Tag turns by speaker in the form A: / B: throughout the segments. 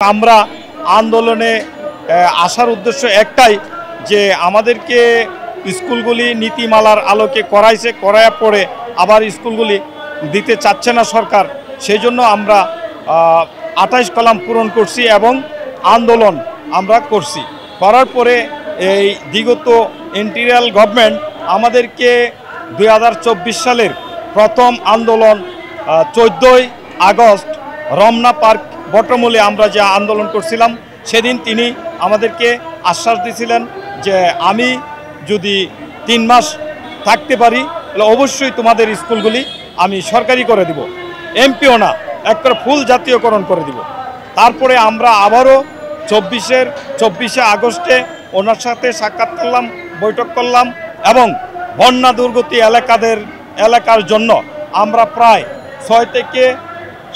A: আমরা আন্দোলনে আসার উদ্দেশ্য একটাই যে আমাদেরকে স্কুলগুলি নীতিমালার আলোকে করায় পরে আবার স্কুলগুলি দিতে চাচ্ছে না সরকার। সেই জন্য আমরা 28 কলাম পূরণ করছি এবং আন্দোলন আমরা করছি। করার পরে এই বিগত ইন্টিরিয়াল গভর্নমেন্ট আমাদেরকে 2024 সালের প্রথম আন্দোলন 14ই আগস্ট রমনা পার্ক বটমূলে আমরা যে আন্দোলন করছিলাম সেদিন তিনি আমাদেরকে আশ্বাস দিয়েছিলেন যে আমি যদি 3 মাস থাকতে পারি তাহলে অবশ্যই তোমাদের স্কুলগুলি আমি সরকারি করে দিব, এমপিও না একটা ফুল জাতীয়করণ করে দিব। তারপরে আমরা আবারও 24শে আগস্টে ওনার সাথে সাক্ষাৎ করলাম, বৈঠক করলাম এবং বন্যা দুর্গতি এলাকার জন্য আমরা প্রায় 6 থেকে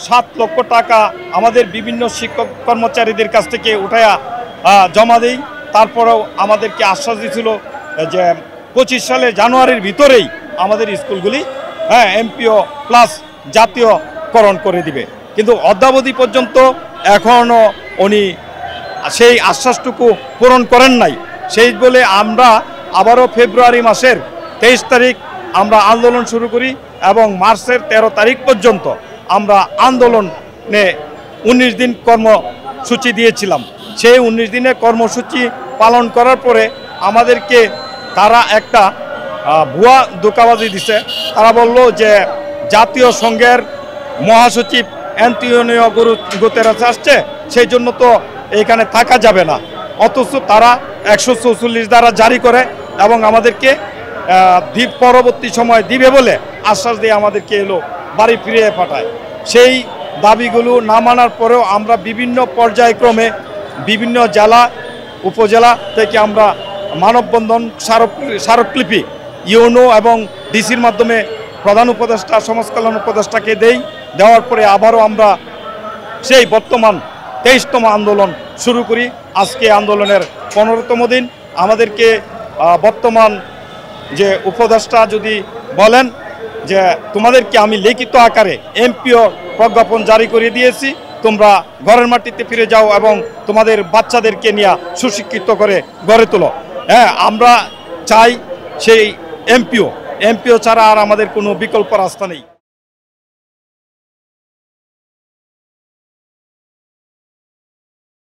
A: 7 লক্ষ টাকা আমাদের বিভিন্ন শিক্ষক কর্মচারীদের কাছ থেকে উঠায়া জমা দিই। তারপরেও আমাদেরকে আশ্বাস দিয়েছিল যে 25 সালের জানুয়ারির ভিতরেই আমাদের স্কুলগুলি এমপিও প্লাস জাতীয়করণ করে দিবে, কিন্তু অদ্যাবধি পর্যন্ত এখনও উনি সেই আশ্বাসটুকু পূরণ করেন নাই। সেই বলে আমরা আবারও ফেব্রুয়ারি মাসের 23 তারিখ আমরা আন্দোলন শুরু করি এবং মার্চের 13 তারিখ পর্যন্ত আমরা আন্দোলনে 19 দিন কর্মসূচি দিয়েছিলাম। সেই 19 দিনের কর্মসূচি পালন করার পরে আমাদেরকে তারা একটা ভুয়া ধোঁকাবাজি দিছে। তারা বলল যে জাতীয় সংঘের মহাসচিব অ্যান্টোনিও গুতেরেস আসছে, সেই জন্য তো এখানে থাকা যাবে না। অথচ তারা 144 ধারা জারি করে এবং আমাদেরকে পরবর্তী সময় দিবে বলে আশ্বাস দিয়ে আমাদেরকে বাড়ি ফিরিয়ে পাঠায়। সেই দাবিগুলো না মানার পরেও আমরা বিভিন্ন পর্যায়ক্রমে বিভিন্ন জেলা উপজেলা থেকে আমরা মানববন্ধন স্মারকলিপি ইউনো এবং ডিসির মাধ্যমে প্রধান উপদেষ্টা সমাজ কল্যাণ উপদেষ্টাকে দেওয়ার পরে আবারও আমরা সেই বর্তমান 23তম আন্দোলন শুরু করি। আজকে আন্দোলনের 15তম দিন। আমাদেরকে বর্তমান যে উপদেষ্টা যদি বলেন যে তোমাদেরকে আমি লিখিত আকারে এমপিও প্রজ্ঞাপন জারি করে দিয়েছি, তোমরা ঘরের মাটিতে ফিরে যাও এবং তোমাদের বাচ্চাদেরকে নিয়ে সুশিক্ষিত করে গড়ে তোলো। আমরা চাই সেই এমপিও ছাড়া আর আমাদের কোনো বিকল্প রাস্তা নেই।